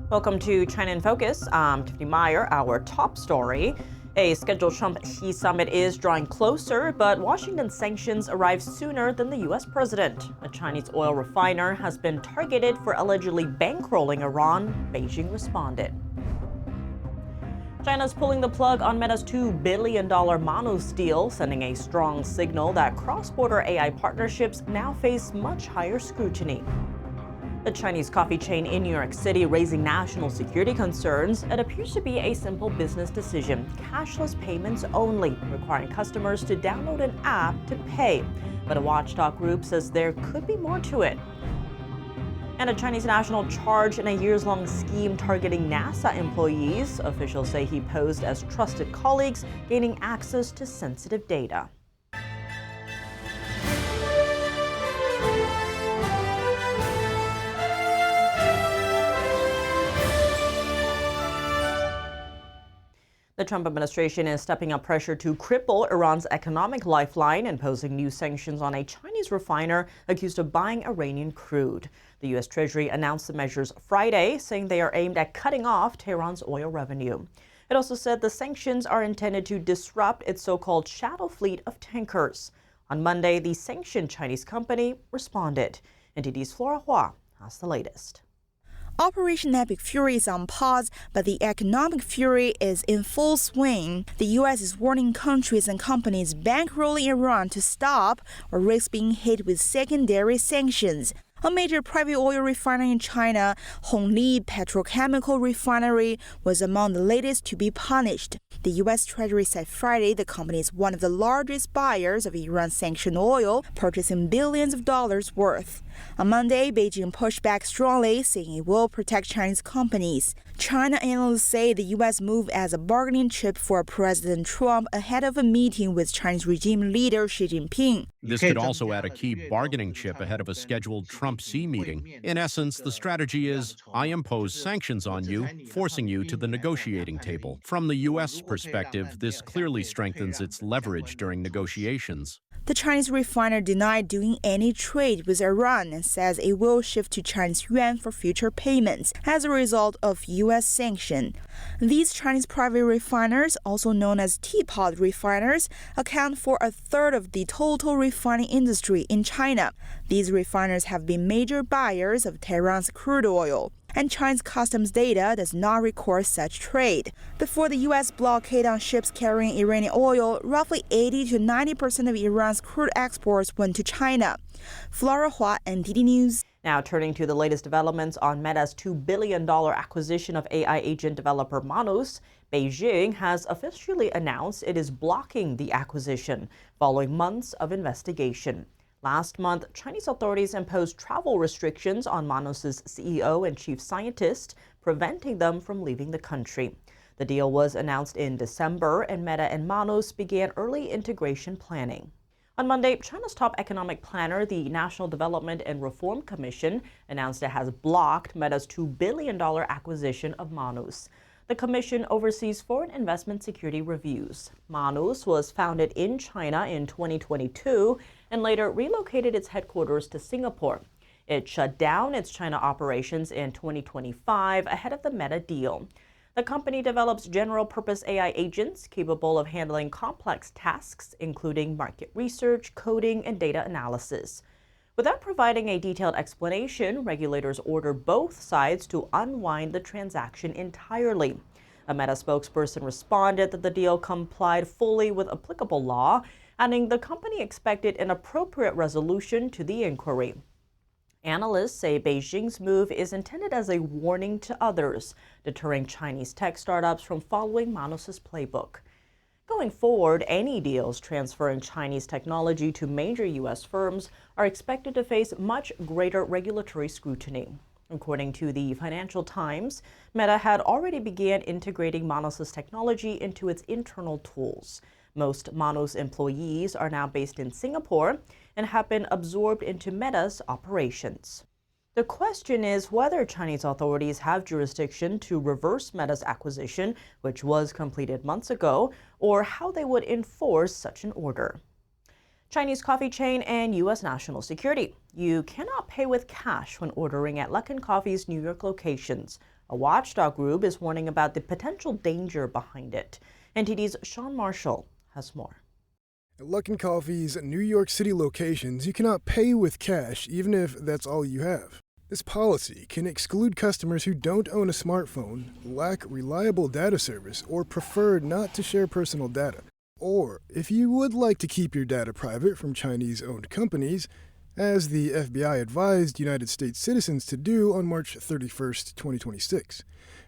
Welcome to China in Focus. I'm Tiffany Meyer. Our top story. A scheduled Trump-Xi summit is drawing closer, but Washington's sanctions arrive sooner than the U.S. president. A Chinese oil refiner has been targeted for allegedly bankrolling Iran. Beijing responded. China's pulling the plug on Meta's $2 billion Manos deal, sending a strong signal that cross-border AI partnerships now face much higher scrutiny. The Chinese coffee chain in New York City raising national security concerns. It appears to be a simple business decision, cashless payments only, requiring customers to download an app to pay. But a watchdog group says there could be more to it. And a Chinese national charged in a years-long scheme targeting NASA employees. Officials say he posed as trusted colleagues, gaining access to sensitive data. The Trump administration is stepping up pressure to cripple Iran's economic lifeline, imposing new sanctions on a Chinese refiner accused of buying Iranian crude. The U.S. Treasury announced the measures Friday, saying they are aimed at cutting off Tehran's oil revenue. It also said the sanctions are intended to disrupt its so-called shadow fleet of tankers. On Monday, the sanctioned Chinese company responded. NTD's Flora Hua has the latest. Operation Epic Fury is on pause, but the economic fury is in full swing. The U.S. is warning countries and companies bankrolling Iran to stop or risk being hit with secondary sanctions. A major private oil refinery in China, Hongli Petrochemical Refinery, was among the latest to be punished. The U.S. Treasury said Friday the company is one of the largest buyers of Iran-sanctioned oil, purchasing billions of dollars worth. On Monday, Beijing pushed back strongly, saying it will protect Chinese companies. China analysts say the U.S. moved as a bargaining chip for President Trump ahead of a meeting with Chinese regime leader Xi Jinping. This could also add a key bargaining chip ahead of a scheduled Trump-Xi meeting. In essence, the strategy is, I impose sanctions on you, forcing you to the negotiating table. From the U.S. perspective, this clearly strengthens its leverage during negotiations. The Chinese refiner denied doing any trade with Iran and says it will shift to Chinese yuan for future payments as a result of U.S. sanction. These Chinese private refiners, also known as teapot refiners, account for a third of the total refining industry in China. These refiners have been major buyers of Tehran's crude oil, and China's customs data does not record such trade. Before the U.S. blockade on ships carrying Iranian oil, roughly 80 to 90% of Iran's crude exports went to China. Flora Hua, NTD News. Now turning to the latest developments on Meta's $2 billion acquisition of AI agent developer Manos, Beijing has officially announced it is blocking the acquisition following months of investigation. Last month, Chinese authorities imposed travel restrictions on Manos' CEO and chief scientist, preventing them from leaving the country. The deal was announced in December, and Meta and Manos began early integration planning. On Monday, China's top economic planner, the National Development and Reform Commission, announced it has blocked Meta's $2 billion acquisition of Manos. The commission oversees foreign investment security reviews. Manos was founded in China in 2022 and later relocated its headquarters to Singapore. It shut down its China operations in 2025 ahead of the Meta deal. The company develops general-purpose AI agents capable of handling complex tasks, including market research, coding, and data analysis. Without providing a detailed explanation, regulators ordered both sides to unwind the transaction entirely. A Meta spokesperson responded that the deal complied fully with applicable law, adding the company expected an appropriate resolution to the inquiry. Analysts say Beijing's move is intended as a warning to others, deterring Chinese tech startups from following Manos' playbook. Going forward, any deals transferring Chinese technology to major U.S. firms are expected to face much greater regulatory scrutiny. According to the Financial Times, Meta had already began integrating Manos' technology into its internal tools. Most Manos employees are now based in Singapore and have been absorbed into Meta's operations. The question is whether Chinese authorities have jurisdiction to reverse Meta's acquisition, which was completed months ago, or how they would enforce such an order. Chinese coffee chain and U.S. national security. You cannot pay with cash when ordering at Luckin Coffee's New York locations. A watchdog group is warning about the potential danger behind it. NTD's Sean Marshall has more. At Luckin Coffee's New York City locations, you cannot pay with cash even if that's all you have. This policy can exclude customers who don't own a smartphone, lack reliable data service, or prefer not to share personal data. Or, if you would like to keep your data private from Chinese-owned companies, as the FBI advised United States citizens to do on March 31, 2026.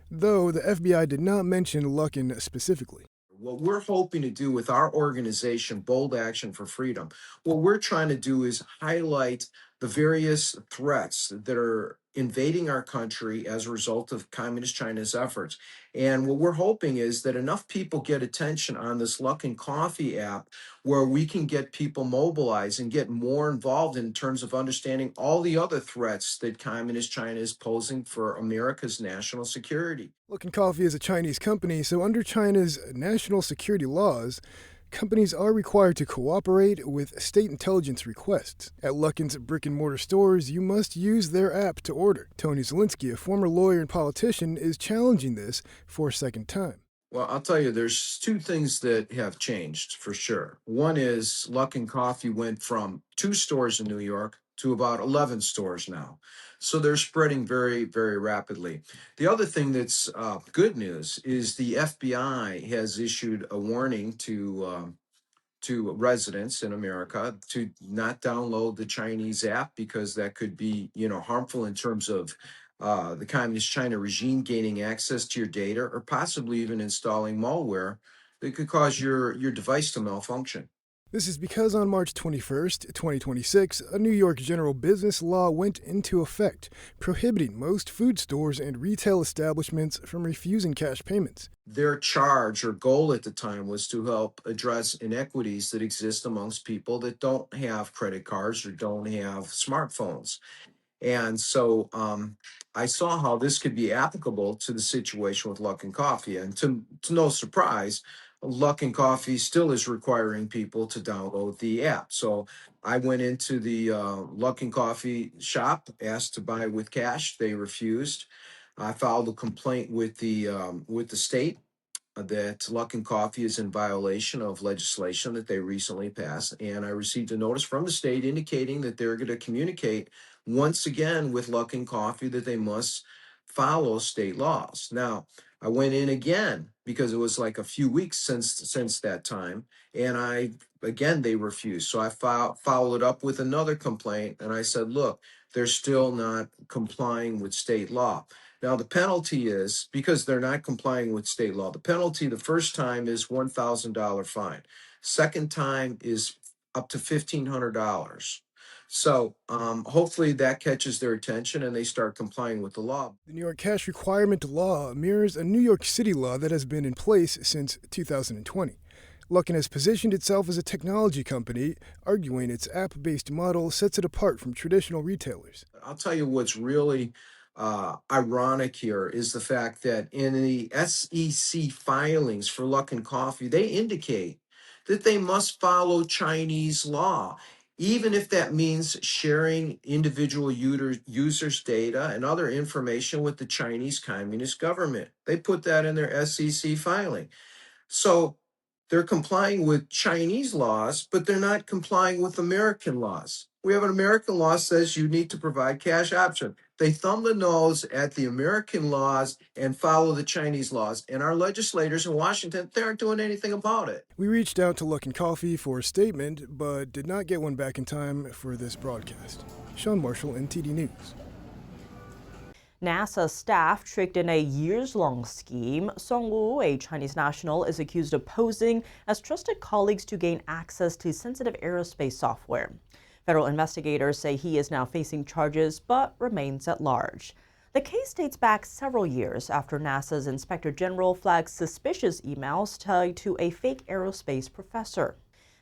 Though the FBI did not mention Luckin specifically. What we're hoping to do with our organization, Bold Action for Freedom, what we're trying to do is highlight the various threats that are invading our country as a result of Communist China's efforts. And what we're hoping is that enough people get attention on this Luckin Coffee app where we can get people mobilized and get more involved in terms of understanding all the other threats that Communist China is posing for America's national security. Luckin Coffee is a Chinese company, so under China's national security laws, companies are required to cooperate with state intelligence requests. At Luckin's brick-and-mortar stores, you must use their app to order. Tony Zielinski, a former lawyer and politician, is challenging this for a second time. Well, I'll tell you, there's two things that have changed for sure. One is Luckin Coffee went from 2 stores in New York to about 11 stores now. So they're spreading very, very rapidly. The other thing that's good news is the FBI has issued a warning to residents in America to not download the Chinese app because that could be, harmful in terms of the Communist China regime gaining access to your data or possibly even installing malware that could cause your device to malfunction. This is because on March 21st, 2026, a New York general business law went into effect, prohibiting most food stores and retail establishments from refusing cash payments. Their charge or goal at the time was to help address inequities that exist amongst people that don't have credit cards or don't have smartphones. And so I saw how this could be applicable to the situation with Luckin Coffee. And to no surprise, Luckin Coffee still is requiring people to download the app. So I went into the Luckin Coffee shop, asked to buy with cash. They refused. I filed a complaint with the state that Luckin Coffee is in violation of legislation that they recently passed. And I received a notice from the state indicating that they're going to communicate once again with Luckin Coffee that they must follow state laws. Now, I went in again because it was like a few weeks since that time, and they refused. So I followed up with another complaint, and I said, look, they're still not complying with state law. Now, the penalty is, because they're not complying with state law, the penalty the first time is $1,000 fine. Second time is up to $1,500. So hopefully that catches their attention and they start complying with the law. The New York cash requirement law mirrors a New York City law that has been in place since 2020. Luckin has positioned itself as a technology company, arguing its app-based model sets it apart from traditional retailers. I'll tell you what's really ironic here is the fact that in the SEC filings for Luckin Coffee, they indicate that they must follow Chinese law, even if that means sharing individual users' data and other information with the Chinese Communist government. They put that in their SEC filing. So they're complying with Chinese laws, but they're not complying with American laws. We have an American law that says you need to provide cash option. They thumb the nose at the American laws and follow the Chinese laws. And our legislators in Washington, they aren't doing anything about it. We reached out to Luckin Coffee for a statement, but did not get one back in time for this broadcast. Sean Marshall, NTD News. NASA staff tricked in a years-long scheme. Song Woo, a Chinese national, is accused of posing as trusted colleagues to gain access to sensitive aerospace software. Federal investigators say he is now facing charges but remains at large. The case dates back several years after NASA's Inspector General flagged suspicious emails tied to a fake aerospace professor.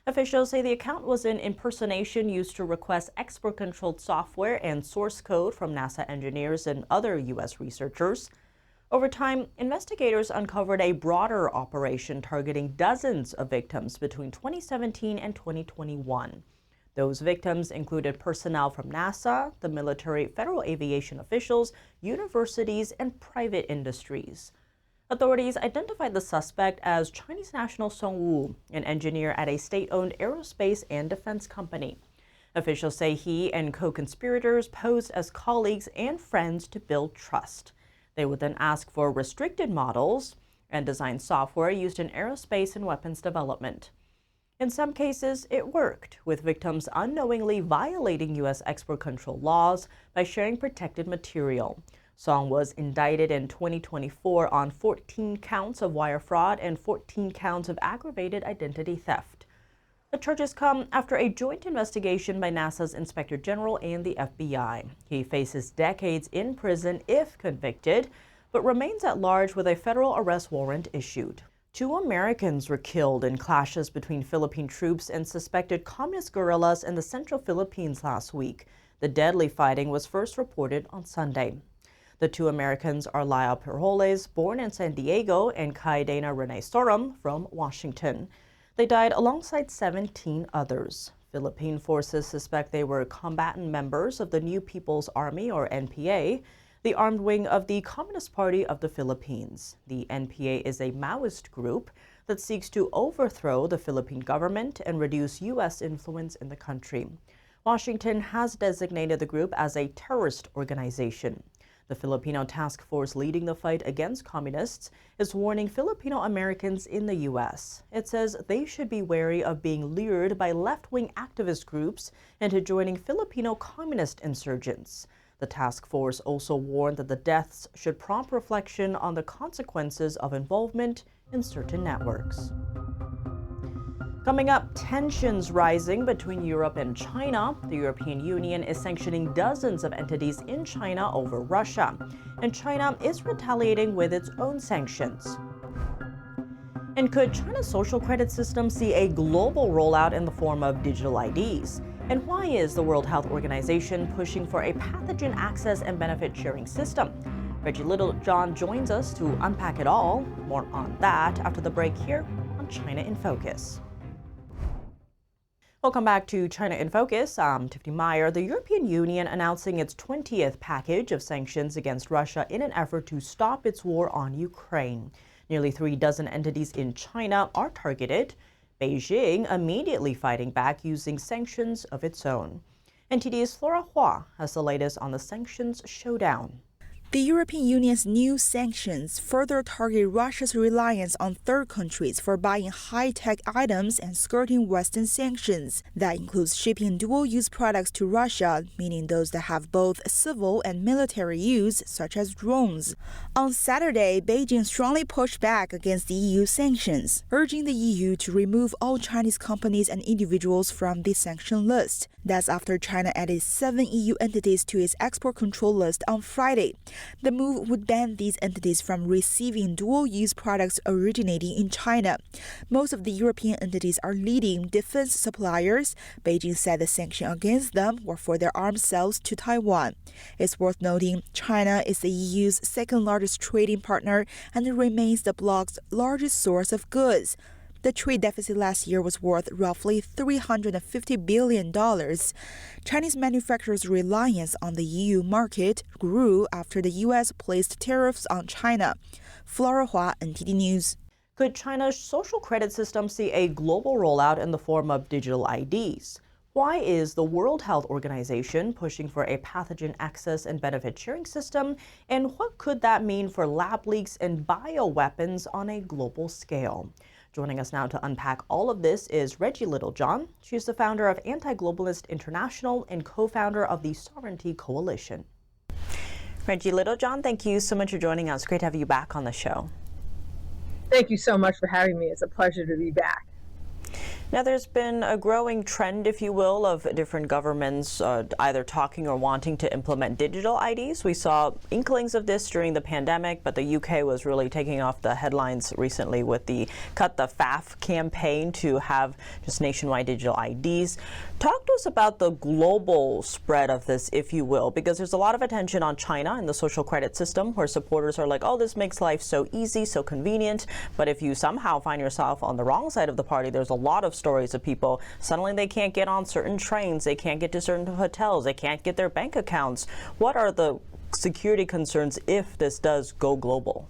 Officials say the account was an impersonation used to request expert-controlled software and source code from NASA engineers and other U.S. researchers. Over time, investigators uncovered a broader operation targeting dozens of victims between 2017 and 2021. Those victims included personnel from NASA, the military, federal aviation officials, universities, and private industries. Authorities identified the suspect as Chinese national Song Wu, an engineer at a state-owned aerospace and defense company. Officials say he and co-conspirators posed as colleagues and friends to build trust. They would then ask for restricted models and design software used in aerospace and weapons development. In some cases, it worked, with victims unknowingly violating U.S. export control laws by sharing protected material. Song was indicted in 2024 on 14 counts of wire fraud and 14 counts of aggravated identity theft. The charges come after a joint investigation by NASA's Inspector General and the FBI. He faces decades in prison if convicted, but remains at large with a federal arrest warrant issued. 2 Americans were killed in clashes between Philippine troops and suspected communist guerrillas in the central Philippines last week. The deadly fighting was first reported on Sunday. The 2 Americans are Lyle Perjoles, born in San Diego, and Kai Dana Renee Sorum from Washington. They died alongside 17 others. Philippine forces suspect they were combatant members of the New People's Army, or NPA, the armed wing of the Communist Party of the Philippines. The NPA is a Maoist group that seeks to overthrow the Philippine government and reduce U.S. influence in the country. Washington has designated the group as a terrorist organization. The Filipino task force leading the fight against communists is warning Filipino Americans in the U.S. It says they should be wary of being lured by left-wing activist groups into joining Filipino communist insurgents. The task force also warned that the deaths should prompt reflection on the consequences of involvement in certain networks. Coming up, tensions rising between Europe and China. The European Union is sanctioning dozens of entities in China over Russia, and China is retaliating with its own sanctions. And could China's social credit system see a global rollout in the form of digital IDs? And why is the World Health Organization pushing for a pathogen access and benefit sharing system? Reggie Littlejohn joins us to unpack it all. More on that after the break here on China in Focus. Welcome back to China in Focus. I'm Tiffany Meyer. The European Union announcing its 20th package of sanctions against Russia in an effort to stop its war on Ukraine. Nearly 3 dozen entities in China are targeted. Beijing immediately fighting back using sanctions of its own. NTD's Flora Hua has the latest on the sanctions showdown. The European Union's new sanctions further target Russia's reliance on third countries for buying high-tech items and skirting Western sanctions. That includes shipping dual-use products to Russia, meaning those that have both civil and military use, such as drones. On Saturday, Beijing strongly pushed back against the EU sanctions, urging the EU to remove all Chinese companies and individuals from the sanction list. That's after China added 7 EU entities to its export control list on Friday. The move would ban these entities from receiving dual-use products originating in China. Most of the European entities are leading defense suppliers. Beijing said the sanction against them were for their arms sales to Taiwan. It's worth noting China is the EU's second-largest trading partner and remains the bloc's largest source of goods. The trade deficit last year was worth roughly $350 billion. Chinese manufacturers' reliance on the EU market grew after the U.S. placed tariffs on China. Flora Hua, NTD News. Could China's social credit system see a global rollout in the form of digital IDs? Why is the World Health Organization pushing for a pathogen access and benefit sharing system? And what could that mean for lab leaks and bioweapons on a global scale? Joining us now to unpack all of this is Reggie Littlejohn. She's the founder of Anti-Globalist International and co-founder of the Sovereignty Coalition. Reggie Littlejohn, thank you so much for joining us. Great to have you back on the show. Thank you so much for having me. It's a pleasure to be back. Now, there's been a growing trend, if you will, of different governments either talking or wanting to implement digital IDs. We saw inklings of this during the pandemic, but the UK was really taking off the headlines recently with the Cut the Faff campaign to have just nationwide digital IDs. Talk to us about the global spread of this, if you will, because there's a lot of attention on China and the social credit system where supporters are like, oh, this makes life so easy, so convenient. But if you somehow find yourself on the wrong side of the party, there's a lot of of stories of people suddenly they can't get on certain trains, they can't get to certain hotels, they can't get their bank accounts. What are the security concerns if this does go global?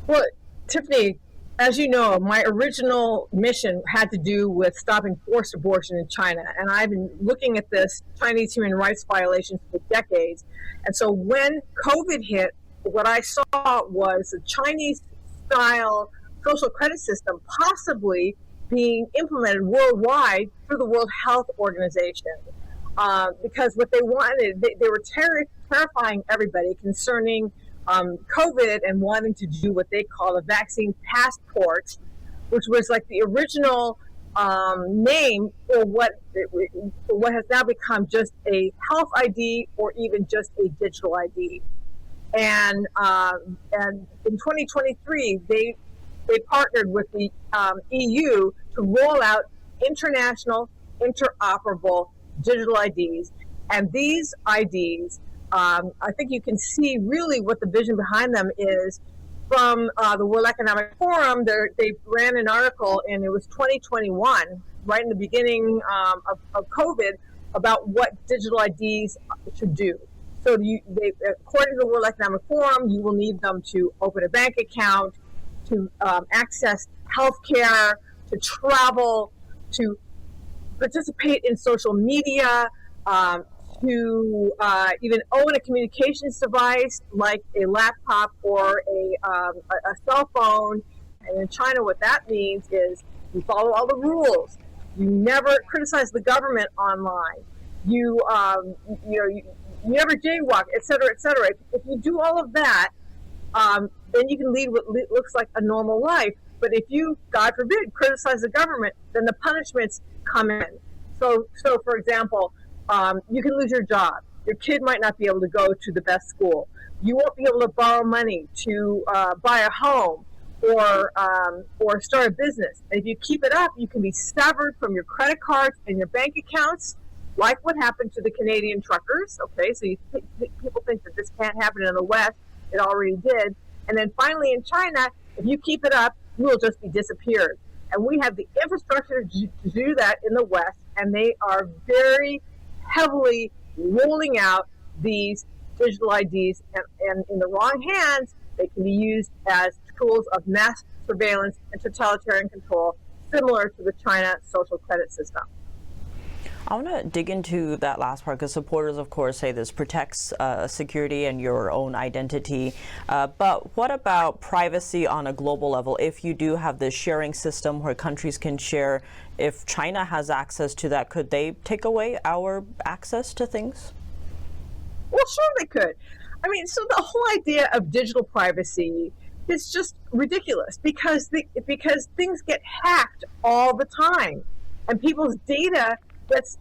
Well, Tiffany, as you know, my original mission had to do with stopping forced abortion in China. And I've been looking at this Chinese human rights violations for decades. And so when COVID hit, what I saw was a Chinese-style social credit system possibly being implemented worldwide through the World Health Organization. Because what they wanted, they were terrifying everybody concerning COVID and wanting to do what they call a vaccine passport, which was like the original name for what has now become just a health ID or even just a digital ID. And in 2023, they partnered with the EU to roll out international interoperable digital IDs, and these IDs. I think you can see really what the vision behind them is from the World Economic Forum. They ran an article, and it was 2021, right in the beginning of COVID, about what digital IDs should do. So according to the World Economic Forum, you will need them to open a bank account, to access healthcare, to travel, to participate in social media, to even own a communications device like a laptop or a cell phone. And in China, what that means is you follow all the rules. You never criticize the government online. You never jaywalk, et cetera, et cetera. If you do all of that, then you can lead what looks like a normal life. But if you, God forbid, criticize the government, then the punishments come in. So for example, you can lose your job. Your kid might not be able to go to the best school. You won't be able to borrow money to buy a home or start a business. And if you keep it up, you can be severed from your credit cards and your bank accounts, like what happened to the Canadian truckers. Okay, so people think that this can't happen in the West. It already did. And then finally in China, if you keep it up, you will just be disappeared. And we have the infrastructure to do that in the West, and they are very heavily rolling out these digital IDs, and in the wrong hands, they can be used as tools of mass surveillance and totalitarian control, similar to the China social credit system. I want to dig into that last part because supporters, of course, say this protects security and your own identity. But what about privacy on a global level? If you do have this sharing system where countries can share, if China has access to that, could they take away our access to things? Well, sure they could. I mean, so the whole idea of digital privacy is just ridiculous because things get hacked all the time, and people's data gets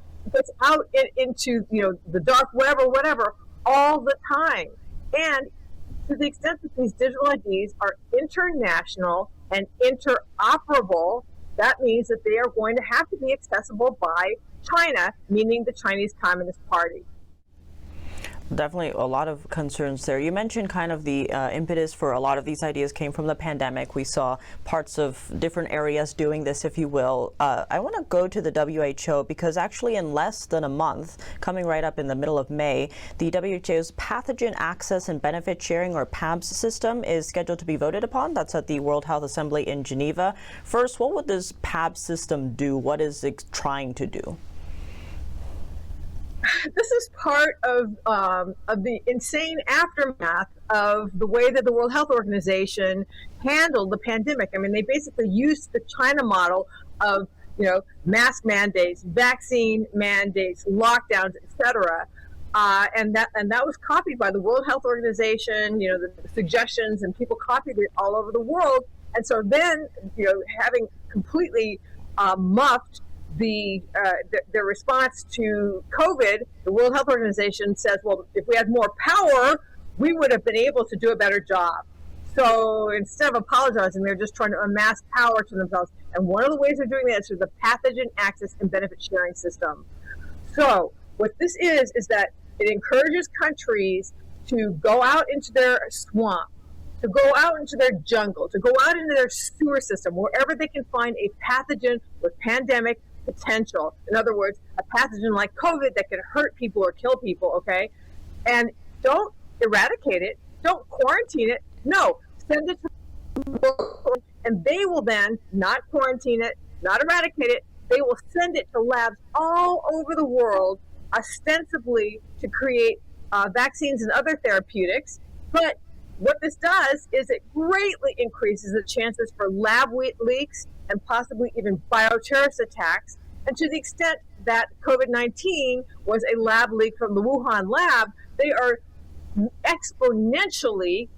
out into the dark web or whatever all the time. And to the extent that these digital IDs are international and interoperable, that means that they are going to have to be accessible by China, meaning the Chinese Communist Party. Definitely a lot of concerns there. You mentioned kind of the impetus for a lot of these ideas came from the pandemic. We saw parts of different areas doing this, if you will. I want to go to the WHO because actually in less than a month, coming right up in the middle of May, the WHO's Pathogen Access and Benefit Sharing, or PABS system, is scheduled to be voted upon. That's at the World Health Assembly in Geneva. First, what would this PABS system do? What is it trying to do? This is part of the insane aftermath of the way that the World Health Organization handled the pandemic. I mean, they basically used the China model of mask mandates, vaccine mandates, lockdowns, etc. And that was copied by the World Health Organization. The suggestions, and people copied it all over the world. And so then, having completely muffed their response to COVID, the World Health Organization says, well, if we had more power, we would have been able to do a better job. So instead of apologizing, they're just trying to amass power to themselves. And one of the ways they're doing that is through the Pathogen Access and Benefit Sharing system. So what this is that it encourages countries to go out into their swamp, to go out into their jungle, to go out into their sewer system, wherever they can find a pathogen with pandemic potential. In other words, a pathogen like COVID that can hurt people or kill people, okay? And don't eradicate it, don't quarantine it. No, send it to and they will then not quarantine it, not eradicate it. They will send it to labs all over the world, ostensibly to create vaccines and other therapeutics. But what this does is it greatly increases the chances for lab leaks and possibly even bioterrorist attacks. And to the extent that COVID-19 was a lab leak from the Wuhan lab, they are exponentially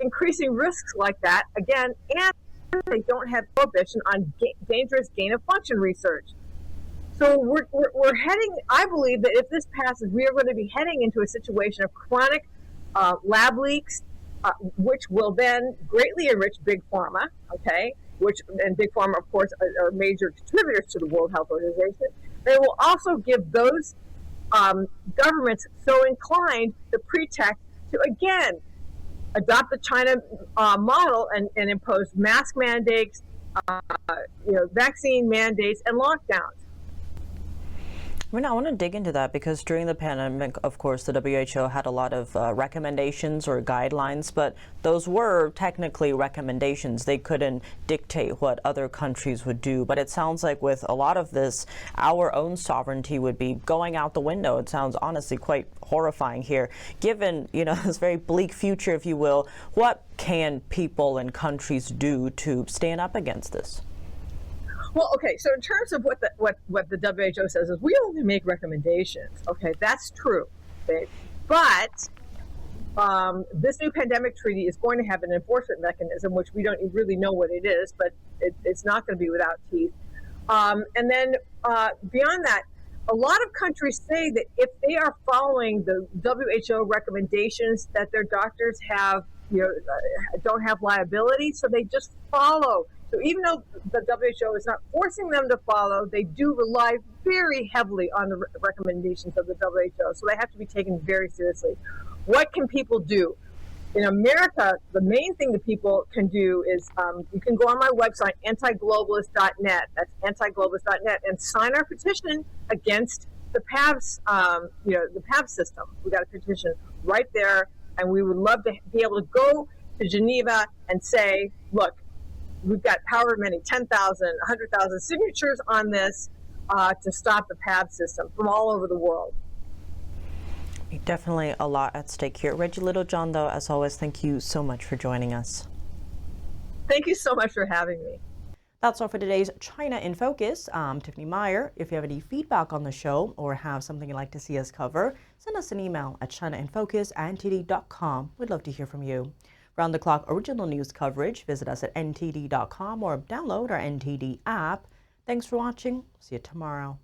increasing risks like that, again, and they don't have prohibition on dangerous gain-of-function research. So we're heading, I believe that if this passes, we are going to be heading into a situation of chronic lab leaks, which will then greatly enrich Big Pharma, okay? And Big Pharma, of course, are major contributors to the World Health Organization. They will also give those governments so inclined the pretext to, again, adopt the China model and impose mask mandates, vaccine mandates, and lockdowns. I want to dig into that because during the pandemic, of course, the WHO had a lot of recommendations or guidelines, but those were technically recommendations. They couldn't dictate what other countries would do. But it sounds like with a lot of this, our own sovereignty would be going out the window. It sounds honestly quite horrifying here. Given, this very bleak future, if you will, what can people and countries do to stand up against this? Well, okay, so in terms of what the WHO says is we only make recommendations. Okay, that's true. Okay? But this new pandemic treaty is going to have an enforcement mechanism, which we don't really know what it is, but it's not going to be without teeth. And then beyond that, a lot of countries say that if they are following the WHO recommendations, that their doctors have, don't have liability, so they just follow. So even though the WHO is not forcing them to follow, they do rely very heavily on the recommendations of the WHO. So they have to be taken very seriously. What can people do? In America, the main thing that people can do is you can go on my website, antiglobalist.net. That's antiglobalist.net, and sign our petition against the PAVS, the PAVS system. We got a petition right there, and we would love to be able to go to Geneva and say, look, we've got however many, 10,000, 100,000 signatures on this to stop the PAVS system from all over the world. Definitely a lot at stake here. Reggie Littlejohn, though, as always, thank you so much for joining us. Thank you so much for having me. That's all for today's China in Focus. I'm Tiffany Meyer. If you have any feedback on the show or have something you'd like to see us cover, send us an email at chinainfocus@ntd.com. We'd love to hear from you. Round-the-clock original news coverage, visit us at ntd.com or download our NTD app. Thanks for watching. See you tomorrow.